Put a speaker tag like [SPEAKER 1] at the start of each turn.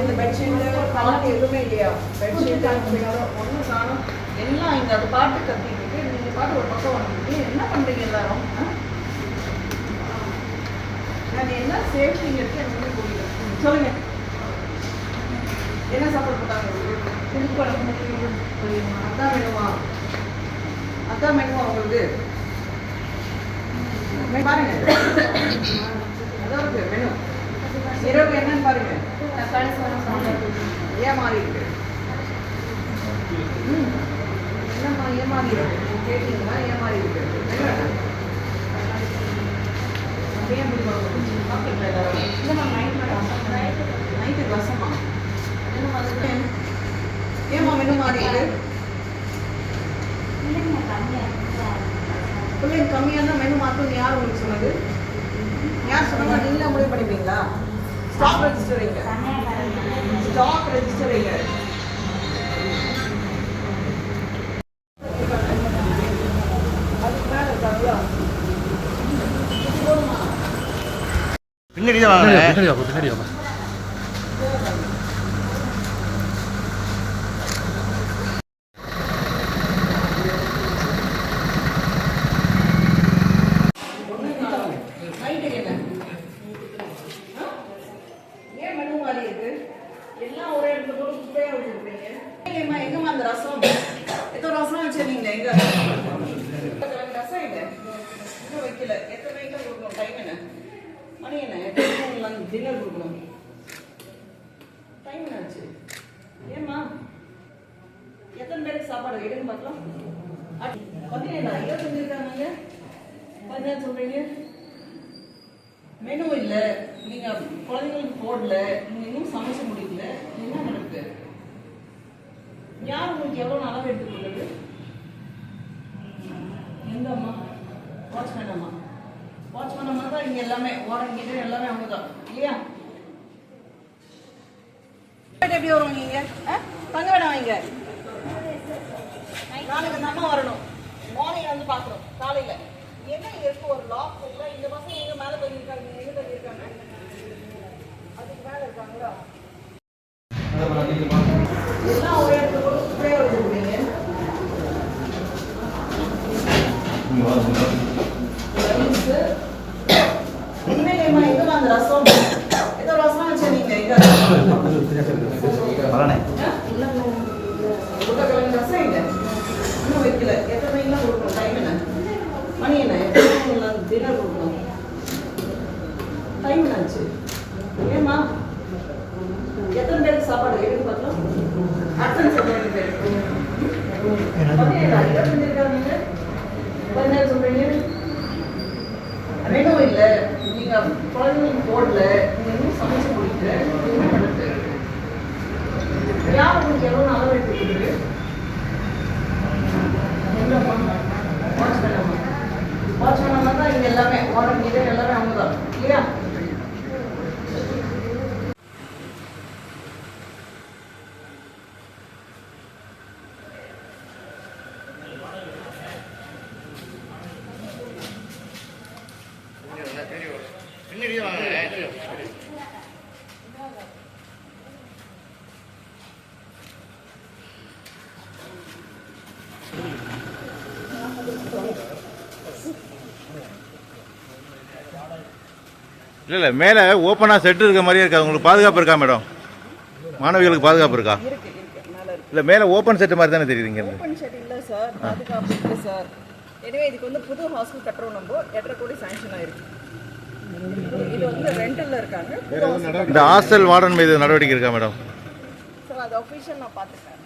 [SPEAKER 1] இந்த பெட்ஷீட் பாட்டு எதுவுமே இல்லையா? பெட்ஷீட் ஒன்றும் காணும். எல்லாம் இங்கே அது பாட்டு கத்திக்கிட்டு நீங்கள் பாட்டு ஒரு பக்கம் வந்துட்டு என்ன பண்ணுறீங்க எல்லாரும்? நான் என்ன சேஃப்டிங்க இருக்கு எனக்கு புரியல. சொல்லுங்க, என்ன சாப்பாடு போட்டாங்க? அதான் வேணுமா? அதான் வேணுமா உங்களுக்கு? பாருங்க, அதான் இருக்கு மெனு. இரவு என்னன்னு பாருங்க. ஏன் மாறி இருக்கு? என்னம்மா ஏன் மாறி இருக்கு? கேட்டீங்களா? ஏன் மாறி இருக்கு? நைட்டு ரசமா? ஏமா மெனு மாறி இருக்கு? பிள்ளைங்க கம்மியாக தான் மெனு மாற்றணும். யார் உங்களுக்கு சொன்னது? யார் சொன்னாங்க? நீங்களே முடிவு பண்ணிப்பீங்களா? ஸ்டாக் ரெஜிஸ்டர் இங்க. ஸ்டாக் ரெஜிஸ்டர் இங்க.
[SPEAKER 2] பின்னாடி தான் வாங்க. பின்னாடி வாங்க.
[SPEAKER 1] எல்லாம் ஒரே இடத்துல போட்டு குப்பையா வச்சிருக்கீங்க. எங்கம்மா அந்த ரசம்? ஏதோ ரசம் வச்சிருந்தீங்க. எங்க ரசம் இல்லை இன்னும் வைக்கல. எத்தனை மணிக்கு கொடுக்கணும்? டைம் என்ன? மணி என்ன? எத்தனை டின்னர் கொடுக்கணும்? டைம் என்னாச்சு? ஏம்மா எத்தனை பேருக்கு சாப்பாடு எடுன்னு பார்க்கலாம். 17 இருபத்தஞ்சு இருக்காங்க. 17 சொல்றீங்க. மெனு இல்லை, நீங்க குழந்தைங்களுக்கு போடல, நீங்க இன்னும் சமைச்ச முடியல. என்ன நடக்குது? யார் உங்களுக்கு எவ்வளவு அளவு எடுத்துக்கொள்ளுது? எந்த அம்மா? வாட்ச்மேன் அம்மா. வாட்ச்மேன் அம்மா தான் இங்க எல்லாமே. வாரங்கிட்ட எல்லாமே அவங்க தான் இல்லையா? எப்படி வருவாங்க? நீங்க தங்க வேணாம். இங்க நாளைக்கு அந்த அம்மா வரணும். மார்னிங் வந்து பாக்குறோம். காலையில என்ன இருக்கு? ஒரு லாக் இல்லை. இந்த பசங்க எங்க மேல பண்ணிருக்காங்க? எங்க பண்ணிருக்காங்க? அதுக்கு மேல இருக்காங்களா? எல்லாம் ஒரே இடத்துல போட்டு ஸ்ப்ரே வச்சிருக்கீங்க. உண்மையிலேமா எங்க அந்த ரசம்? ஏதோ ரசம் வச்சிருந்தீங்க. எங்க உருளைக்கிழங்கு ரசம் இல்லை இன்னும் வைக்கல. எத்தனை மணிக்கெல்லாம் கொடுக்கணும்? டைம் என்ன? மணி என்ன? எத்தனை டின்னர் கொடுக்கணும்? டைம் என்னாச்சு? ஏம்மா எத்தனை பேருக்கு சாப்பாடு எடுத்து பார்க்கலாம்? அத்தனை சொல்றீங்க பேர் 17 இருக்காங்க. 17 சொல்றீங்க. மெனு இல்லை, நீங்க குழந்தைங்களுக்கு போடல, நீங்க இன்னும் சமைச்சு முடிக்கல. என்ன நடக்குது? யார் உங்களுக்கு எவ்வளவு அளவு எடுத்துக்கிட்டு? எங்கம்மா? வாட்ச்மேன் அம்மா. வாட்ச்மேன் அம்மா தான் இங்க எல்லாமே. வாரங்கிட்ட எல்லாமே அவங்க தான் இல்லையா?
[SPEAKER 3] இல்லை மேலே ஓப்பனாக செட்டு இருக்க மாதிரியே இருக்கா, உங்களுக்கு பாதுகாப்பு இருக்கா மேடம்? மாணவிகளுக்கு பாதுகாப்பு இருக்கா?
[SPEAKER 1] இருக்கு மேலே இருக்கு.
[SPEAKER 3] இல்லை மேலே ஓப்பன் செட்டு மாதிரி தானே தெரியுதுங்க.
[SPEAKER 1] ஓப்பன் ஷெட் இல்லை சார், பாதுகாப்பு இல்லை சார். எனவே இதுக்கு வந்து புது ஹாஸ்டல் கட்டுறோம், நம்ம 8.5 கோடி சாங்ஷன் ஆயிருக்கு. இது வந்து ரெண்டல்ல இருக்காங்க.
[SPEAKER 3] இந்த ஹாஸ்டல் வார்டன் மீது நடவடிக்கை இருக்கா மேடம்?
[SPEAKER 1] சார் அது அஃபிஷியல் நான் பார்த்துட்டேன்.